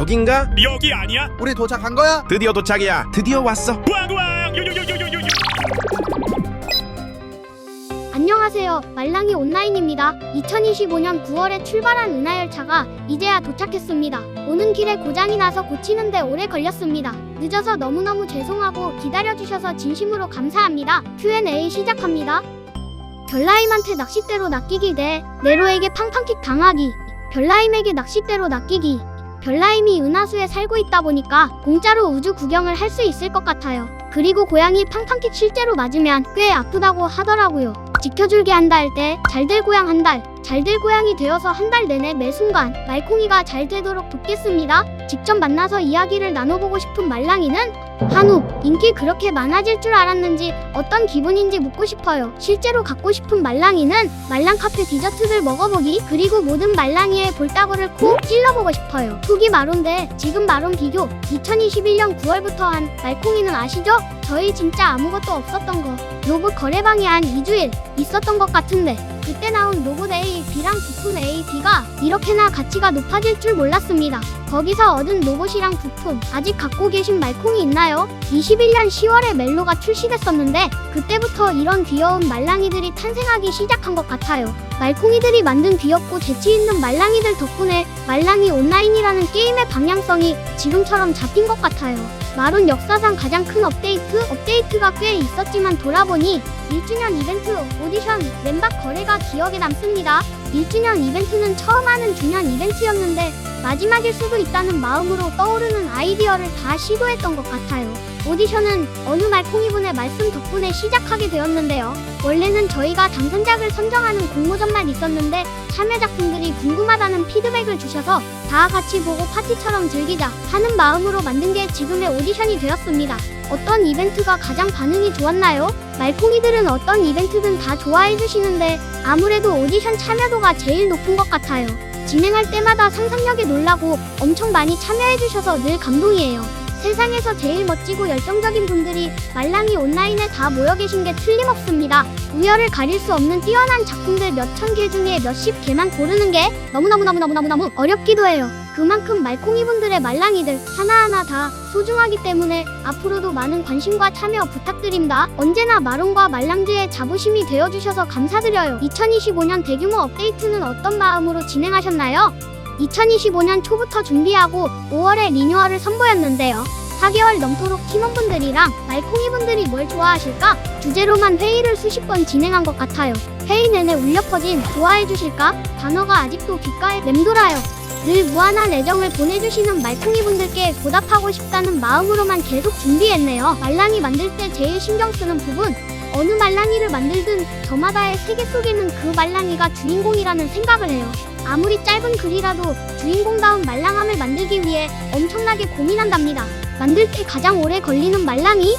여긴가? 여기 아니야? 우리 도착한 거야? 드디어 도착이야. 드디어 왔어. 우왕우왕 요요요요요요. 안녕하세요. 말랑이 온라인입니다. 2025년 9월에 출발한 은하열차가 이제야 도착했습니다. 오는 길에 고장이 나서 고치는데 오래 걸렸습니다. 늦어서 너무너무 죄송하고 기다려주셔서 진심으로 감사합니다. Q&A 시작합니다. 별라임한테 낚싯대로 낚이기 대 네로에게 팡팡킥 당하기. 별라임에게 낚싯대로 낚이기. 별라임이 은하수에 살고 있다 보니까 공짜로 우주 구경을 할 수 있을 것 같아요. 그리고 고양이 팡팡킥 실제로 맞으면 꽤 아프다고 하더라고요. 지켜줄게 한다 할 때 잘될 고양 한 달, 잘될 고양이 되어서 한 달 내내 매 순간 말콩이가 잘 되도록 돕겠습니다. 직접 만나서 이야기를 나눠보고 싶은 말랑이는 한우, 인기 그렇게 많아질 줄 알았는지 어떤 기분인지 묻고 싶어요. 실제로 갖고 싶은 말랑이는 말랑카페 디저트를 먹어보기, 그리고 모든 말랑이의 볼따구를 콕 찔러보고 싶어요. 톡이 마론데 지금 마론 비교. 2021년 9월부터 한 말콩이는 아시죠? 저희 진짜 아무것도 없었던 거. 로봇 거래방이 한 2주일 있었던 것 같은데 그때 나온 로봇 A, B랑 부품 A, B가 이렇게나 가치가 높아질 줄 몰랐습니다. 거기서 얻은 로봇이랑 부품 아직 갖고 계신 말콩이 있나요? 21년 10월에 멜로가 출시됐었는데 그때부터 이런 귀여운 말랑이들이 탄생하기 시작한 것 같아요. 말콩이들이 만든 귀엽고 재치있는 말랑이들 덕분에 말랑이 온라인이라는 게임의 방향성이 지금처럼 잡힌 것 같아요. 마론 역사상 가장 큰 업데이트가 꽤 있었지만 돌아보니 1주년 이벤트, 오디션, 멤박 거래가 기억에 남습니다. 1주년 이벤트는 처음 하는 주년 이벤트였는데 마지막일 수도 있다는 마음으로 떠오르는 아이디어를 다 시도했던 것 같아요. 오디션은 어느 말콩이분의 말씀 덕분에 시작하게 되었는데요. 원래는 저희가 당선작을 선정하는 공모전만 있었는데 참여작품들이 궁금하다는 피드백을 주셔서 다 같이 보고 파티처럼 즐기자 하는 마음으로 만든 게 지금의 오디션이 되었습니다. 어떤 이벤트가 가장 반응이 좋았나요? 말콩이들은 어떤 이벤트든 다 좋아해 주시는데 아무래도 오디션 참여도가 제일 높은 것 같아요. 진행할 때마다 상상력에 놀라고 엄청 많이 참여해 주셔서 늘 감동이에요. 세상에서 제일 멋지고 열정적인 분들이 말랑이 온라인에 다 모여 계신 게 틀림없습니다. 우열을 가릴 수 없는 뛰어난 작품들 몇천 개 중에 몇십 개만 고르는 게 너무너무 어렵기도 해요. 그만큼 말콩이 분들의 말랑이들 하나하나 다 소중하기 때문에 앞으로도 많은 관심과 참여 부탁드립니다. 언제나 마론과 말랑즈의 자부심이 되어주셔서 감사드려요. 2025년 대규모 업데이트는 어떤 마음으로 진행하셨나요? 2025년 초부터 준비하고 5월에 리뉴얼을 선보였는데요. 4개월 넘도록 팀원분들이랑 말콩이분들이 뭘 좋아하실까? 주제로만 회의를 수십 번 진행한 것 같아요. 회의 내내 울려 퍼진 좋아해주실까? 단어가 아직도 귓가에 맴돌아요. 늘 무한한 애정을 보내주시는 말콩이분들께 보답하고 싶다는 마음으로만 계속 준비했네요. 말랑이 만들 때 제일 신경 쓰는 부분, 어느 말랑이를 만들든 저마다의 세계 속에는 그 말랑이가 주인공이라는 생각을 해요. 아무리 짧은 글이라도 주인공다운 말랑함을 만들기 위해 엄청나게 고민한답니다. 만들 때 가장 오래 걸리는 말랑이?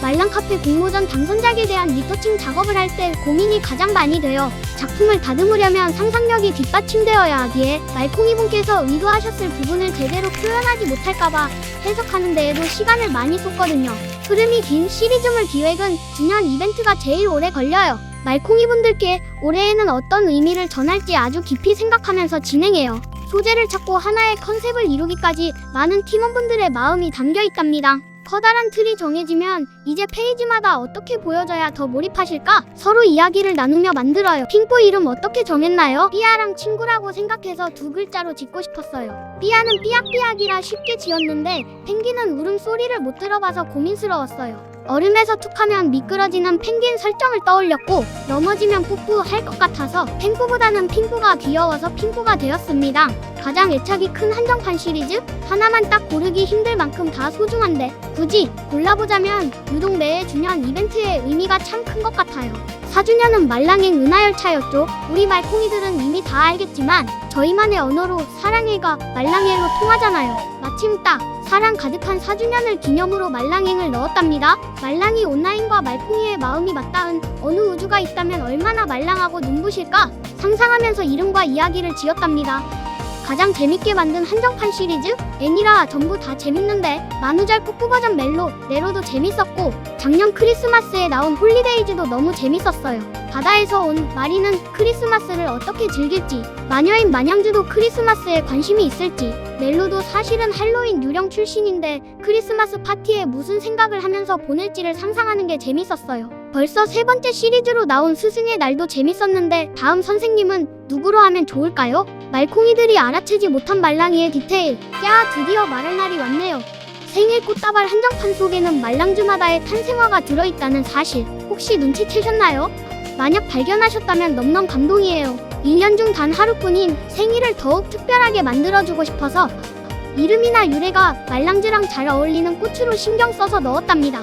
말랑카페 공모전 당선작에 대한 리서칭 작업을 할 때 고민이 가장 많이 돼요. 작품을 다듬으려면 상상력이 뒷받침되어야 하기에 말콩이분께서 의도하셨을 부분을 제대로 표현하지 못할까봐 해석하는 데에도 시간을 많이 쏟거든요. 흐름이 긴 시리즈물 기획은 주년 이벤트가 제일 오래 걸려요. 말콩이분들께 올해에는 어떤 의미를 전할지 아주 깊이 생각하면서 진행해요. 소재를 찾고 하나의 컨셉을 이루기까지 많은 팀원분들의 마음이 담겨 있답니다. 커다란 틀이 정해지면 이제 페이지마다 어떻게 보여져야 더 몰입하실까? 서로 이야기를 나누며 만들어요. 핑뿌 이름 어떻게 정했나요? 삐아랑 친구라고 생각해서 두 글자로 짓고 싶었어요. 삐아는 삐약삐약이라 쉽게 지었는데 펭귄은 울음소리를 못 들어봐서 고민스러웠어요. 얼음에서 툭하면 미끄러지는 펭귄 설정을 떠올렸고 넘어지면 뿌뿌 할 것 같아서 펭뿌보다는 핑뿌가 귀여워서 핑뿌가 되었습니다. 가장 애착이 큰 한정판 시리즈? 하나만 딱 고르기 힘들 만큼 다 소중한데 굳이 골라보자면 유독 매해 주년 이벤트의 의미가 참 큰 것 같아요. 4주년은 말랑행 은하열차였죠. 우리 말콩이들은 이미 다 알겠지만 저희만의 언어로 사랑해가 말랑행으로 통하잖아요. 마침 딱 사랑 가득한 4주년을 기념으로 말랑행을 넣었답니다. 말랑이 온라인과 말콩이의 마음이 맞닿은 어느 우주가 있다면 얼마나 말랑하고 눈부실까? 상상하면서 이름과 이야기를 지었답니다. 가장 재밌게 만든 한정판 시리즈? 애니라 전부 다 재밌는데 만우절 꾹꾹 버전 멜로, 네로도 재밌었고 작년 크리스마스에 나온 홀리데이즈도 너무 재밌었어요. 바다에서 온 마리는 크리스마스를 어떻게 즐길지, 마녀인 마냥주도 크리스마스에 관심이 있을지, 멜로도 사실은 할로윈 유령 출신인데 크리스마스 파티에 무슨 생각을 하면서 보낼지를 상상하는 게 재밌었어요. 벌써 3번째 시리즈로 나온 스승의 날도 재밌었는데 다음 선생님은 누구로 하면 좋을까요? 말콩이들이 알아채지 못한 말랑이의 디테일. 야, 드디어 말할 날이 왔네요. 생일 꽃다발 한정판 속에는 말랑주마다의 탄생화가 들어있다는 사실 혹시 눈치채셨나요? 만약 발견하셨다면 넘넘 감동이에요. 1년 중 단 하루뿐인 생일을 더욱 특별하게 만들어주고 싶어서 이름이나 유래가 말랑주랑 잘 어울리는 꽃으로 신경 써서 넣었답니다.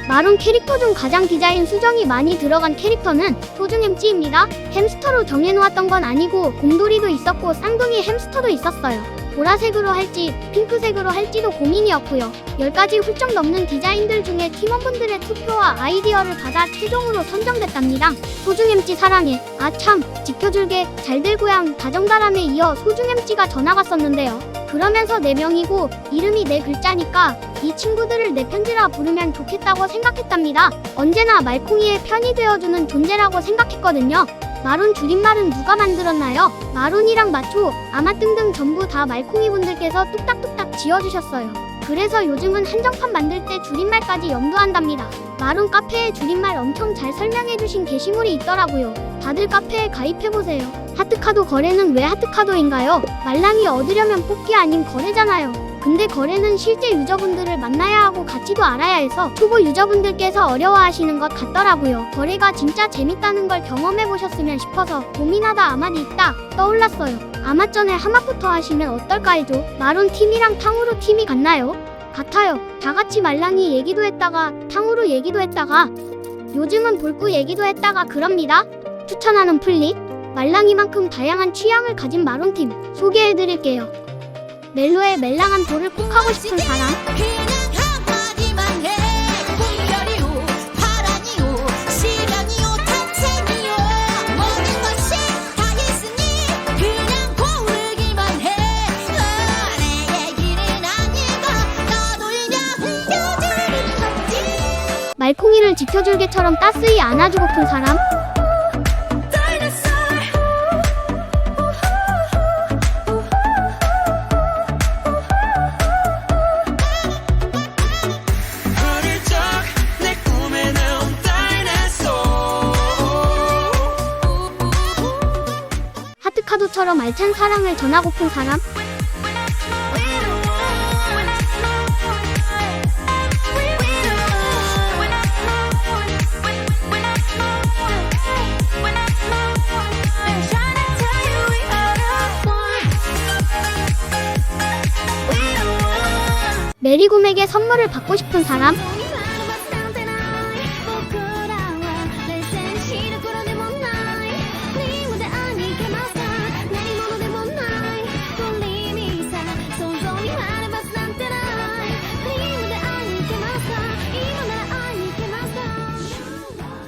마룬 캐릭터 중 가장 디자인 수정이 많이 들어간 캐릭터는 소중햄찌입니다. 햄스터로 정해놓았던 건 아니고 곰돌이도 있었고 쌍둥이 햄스터도 있었어요. 보라색으로 할지 핑크색으로 할지도 고민이었고요. 10가지 훌쩍 넘는 디자인들 중에 팀원분들의 투표와 아이디어를 받아 최종으로 선정됐답니다. 소중햄찌 사랑해, 아참, 지켜줄게, 잘들 고양, 다정다람에 이어 소중햄찌가 전화가 썼는데요. 그러면서 4명이고 이름이 4글자니까 이 친구들을 내 편지라 부르면 좋겠다고 생각했답니다. 언제나 말콩이의 편이 되어주는 존재라고 생각했거든요. 마룬 줄임말은 누가 만들었나요? 마룬이랑 마초, 아마 등등 전부 다 말콩이 분들께서 뚝딱뚝딱 지어주셨어요. 그래서 요즘은 한정판 만들 때 줄임말까지 염두한답니다. 마룬 카페에 줄임말 엄청 잘 설명해주신 게시물이 있더라고요. 다들 카페에 가입해보세요. 하트카도 거래는 왜 하트카도인가요? 말랑이 얻으려면 뽑기 아닌 거래잖아요. 근데 거래는 실제 유저분들을 만나야 하고 가치도 알아야 해서 초보 유저분들께서 어려워하시는 것 같더라고요. 거래가 진짜 재밌다는 걸 경험해보셨으면 싶어서 고민하다 아마도 있다 떠올랐어요. 아마 전에 하맛부터 하시면 어떨까 해죠. 마룬 팀이랑 탕후루 팀이 같나요? 같아요. 다같이 말랑이 얘기도 했다가 탕후루 얘기도 했다가 요즘은 볼꾸 얘기도 했다가 그럽니다. 추천하는 플릭, 말랑이만큼 다양한 취향을 가진 마룬팀 소개해드릴게요. 멜로의 멜랑한 돌을 꼭 하고 싶은 사람. 그냥 한마디만 해. 꿈결이요, 파란이요, 시련이요, 탄생이요. 모든 것이 다 있으니 그냥 고르기만 해. 내 얘기는 아니고 너도 그냥 흘려들은 거지. 말콩이를 지켜줄게처럼 따스히 안아주고픈 사람. 하트카도처럼 알찬 사랑을 전하고픈 사람. 메리곰에게 선물을 받고 싶은 사람.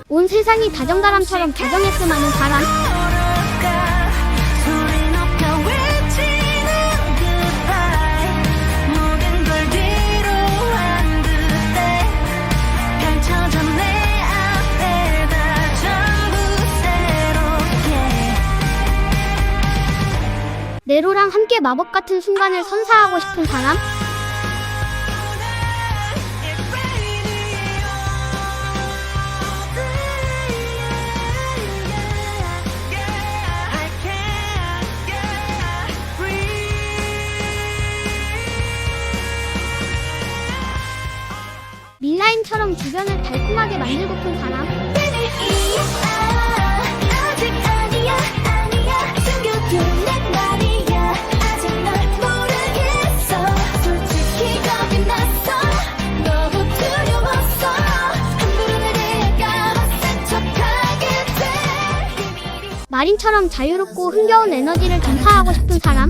온 세상이 다정다람처럼 다정했음 하는 사람. 네로랑 함께 마법 같은 순간을 선사하고 싶은 사람. 밀라임처럼 주변을 달콤하게 만들고픈 사람. 아직 아니야 아니야 숨겨둔 내 말이야 아직 널 모르겠어 솔직히 겁이 났어 너무 두려웠어 함부로 날 대할까 센 척하게 돼 마린처럼 자유롭고 흥겨운 에너지를 전파하고 싶은 사람.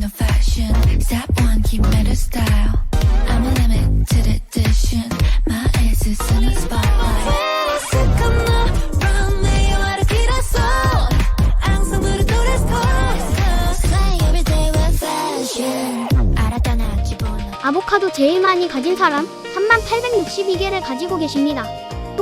아보카도 제일 많이 가진 사람 3862개를 가지고 계십니다.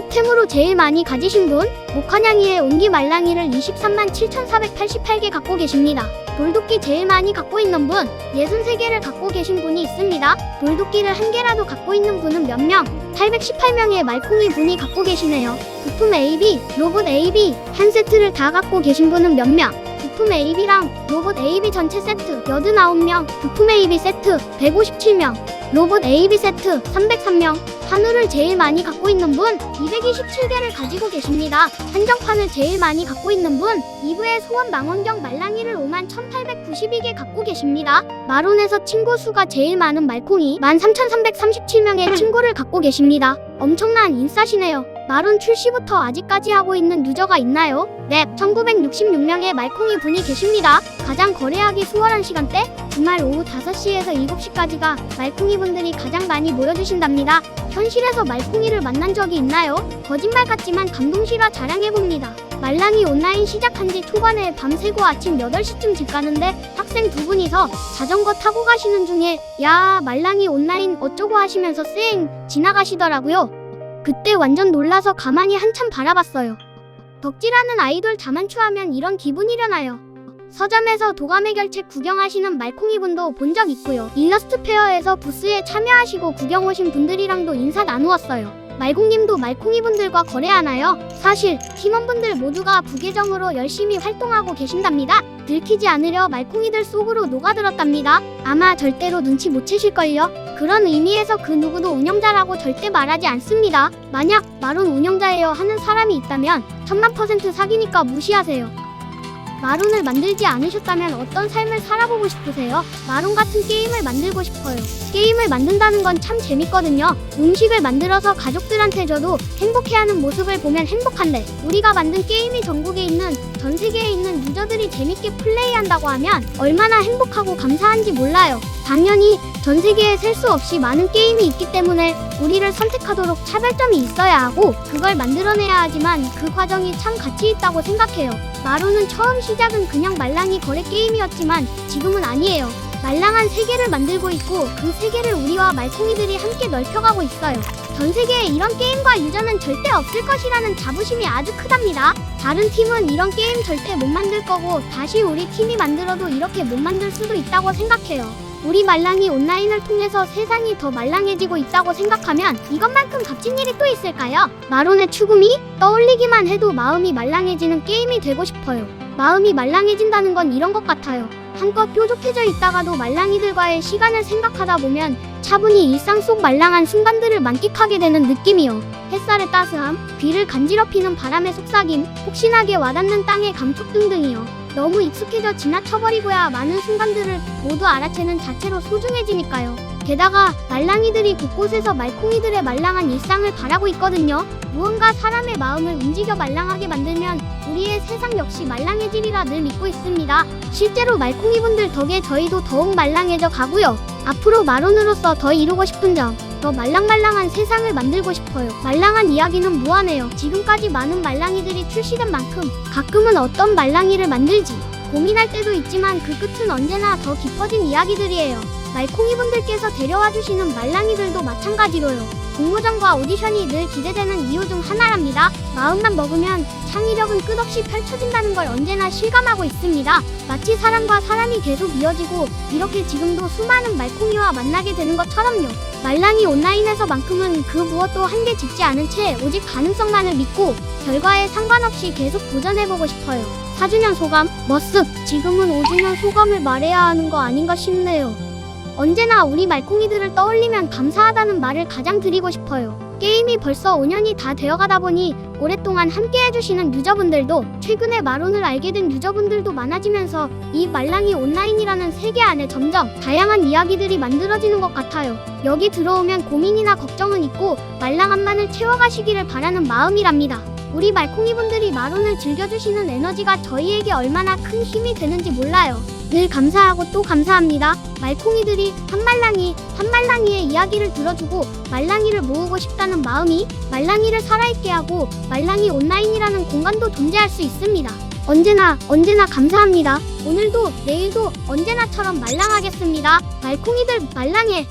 톡템으로 제일 많이 가지신 분? 목환양이의 온기 말랑이를 23만 7,488개 갖고 계십니다. 돌도끼 제일 많이 갖고 있는 분? 63개를 갖고 계신 분이 있습니다. 돌도끼를 1개라도 갖고 있는 분은 몇 명? 818명의 말콩이 분이 갖고 계시네요. 부품 AB, 로봇 AB 한 세트를 다 갖고 계신 분은 몇 명? 부품 AB랑 로봇 AB 전체 세트 89명, 부품 AB 세트 157명, 로봇 AB 세트 303명. 한우를 제일 많이 갖고 있는 분 227개를 가지고 계십니다. 한정판을 제일 많이 갖고 있는 분 2부의 소원 망원경 말랑이를 5만 1892개 갖고 계십니다. 마론에서 친구 수가 제일 많은 말콩이 13,337명의 친구를 갖고 계십니다. 엄청난 인싸시네요. 마론 출시부터 아직까지 하고 있는 유저가 있나요? 네, 1966명의 말콩이 분이 계십니다. 가장 거래하기 수월한 시간대? 주말 오후 5시에서 7시까지가 말콩이 분들이 가장 많이 모여주신답니다. 현실에서 말콩이를 만난 적이 있나요? 거짓말 같지만 감동시라 자랑해봅니다. 말랑이 온라인 시작한 지 초반에 밤새고 아침 8시쯤 집 가는데 학생 두 분이서 자전거 타고 가시는 중에 야 말랑이 온라인 어쩌고 하시면서 쌩 지나가시더라고요. 그때 완전 놀라서 가만히 한참 바라봤어요. 덕질하는 아이돌 자만추하면 이런 기분이려나요? 서점에서 도감의 결책 구경하시는 말콩이분도 본 적 있고요. 일러스트 페어에서 부스에 참여하시고 구경 오신 분들이랑도 인사 나누었어요. 말콩님도 말콩이분들과 거래하나요? 사실 팀원분들 모두가 부계정으로 열심히 활동하고 계신답니다. 들키지 않으려 말콩이들 속으로 녹아들었답니다. 아마 절대로 눈치 못 채실걸요? 그런 의미에서 그 누구도 운영자라고 절대 말하지 않습니다. 만약 마론 운영자예요 하는 사람이 있다면 1000% 사기니까 무시하세요. 마론을 만들지 않으셨다면 어떤 삶을 살아보고 싶으세요? 마론 같은 게임을 만들고 싶어요. 게임을 만든다는 건 참 재밌거든요. 음식을 만들어서 가족들한테 줘도 행복해하는 모습을 보면 행복한데 우리가 만든 게임이 전국에 있는 전 세계에 있는 유저들이 재밌게 플레이한다고 하면 얼마나 행복하고 감사한지 몰라요. 당연히 전 세계에 셀 수 없이 많은 게임이 있기 때문에 우리를 선택하도록 차별점이 있어야 하고 그걸 만들어내야 하지만 그 과정이 참 가치 있다고 생각해요. 마론은 처음 시작은 그냥 말랑이 거래 게임이었지만 지금은 아니에요. 말랑한 세계를 만들고 있고 그 세계를 우리와 말콩이들이 함께 넓혀가고 있어요. 전 세계에 이런 게임과 유저는 절대 없을 것이라는 자부심이 아주 크답니다. 다른 팀은 이런 게임 절대 못 만들 거고 다시 우리 팀이 만들어도 이렇게 못 만들 수도 있다고 생각해요. 우리 말랑이 온라인을 통해서 세상이 더 말랑해지고 있다고 생각하면 이것만큼 값진 일이 또 있을까요? 마론의 추구미? 떠올리기만 해도 마음이 말랑해지는 게임이 되고 싶어요. 마음이 말랑해진다는 건 이런 것 같아요. 한껏 뾰족해져 있다가도 말랑이들과의 시간을 생각하다 보면 차분히 일상 속 말랑한 순간들을 만끽하게 되는 느낌이요. 햇살의 따스함, 귀를 간지럽히는 바람의 속삭임, 폭신하게 와닿는 땅의 감촉 등등이요. 너무 익숙해져 지나쳐버리고야 많은 순간들을 모두 알아채는 자체로 소중해지니까요. 게다가 말랑이들이 곳곳에서 말콩이들의 말랑한 일상을 바라고 있거든요. 무언가 사람의 마음을 움직여 말랑하게 만들면 우리의 세상 역시 말랑해지리라 늘 믿고 있습니다. 실제로 말콩이분들 덕에 저희도 더욱 말랑해져 가고요. 앞으로 마론으로서 더 이루고 싶은 점, 더 말랑말랑한 세상을 만들고 싶어요. 말랑한 이야기는 무한해요. 지금까지 많은 말랑이들이 출시된 만큼 가끔은 어떤 말랑이를 만들지 고민할 때도 있지만 그 끝은 언제나 더 깊어진 이야기들이에요. 말콩이분들께서 데려와 주시는 말랑이들도 마찬가지로요. 공모전과 오디션이 늘 기대되는 이유 중 하나랍니다. 마음만 먹으면 창의력은 끝없이 펼쳐진다는 걸 언제나 실감하고 있습니다. 마치 사람과 사람이 계속 이어지고 이렇게 지금도 수많은 말콩이와 만나게 되는 것처럼요. 말랑이 온라인에서만큼은 그 무엇도 한계 짓지 않은 채 오직 가능성만을 믿고 결과에 상관없이 계속 도전해보고 싶어요. 4주년 소감? 머쓱! 지금은 5주년 소감을 말해야 하는 거 아닌가 싶네요. 언제나 우리 말콩이들을 떠올리면 감사하다는 말을 가장 드리고 싶어요. 게임이 벌써 5년이 다 되어가다 보니 오랫동안 함께 해주시는 유저분들도 최근에 마론을 알게 된 유저분들도 많아지면서 이 말랑이 온라인이라는 세계 안에 점점 다양한 이야기들이 만들어지는 것 같아요. 여기 들어오면 고민이나 걱정은 있고 말랑함만을 채워가시기를 바라는 마음이랍니다. 우리 말콩이분들이 마론을 즐겨주시는 에너지가 저희에게 얼마나 큰 힘이 되는지 몰라요. 늘 감사하고 또 감사합니다. 말콩이들이 한말랑이의 이야기를 들어주고 말랑이를 모으고 싶다는 마음이 말랑이를 살아있게 하고 말랑이 온라인이라는 공간도 존재할 수 있습니다. 언제나 감사합니다. 오늘도 내일도 언제나처럼 말랑하겠습니다. 말콩이들 말랑해.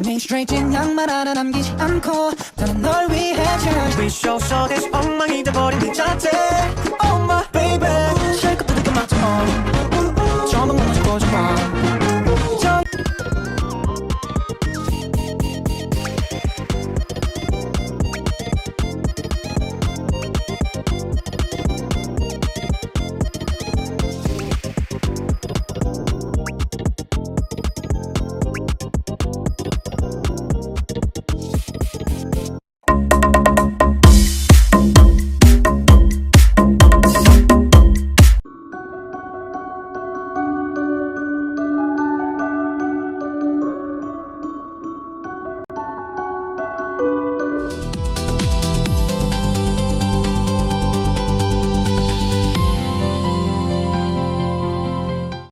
네 스트레이트인 양말 하나 남기지 않고 나는 널 위해 turn We show so this 엉망이 돼버린 네 자체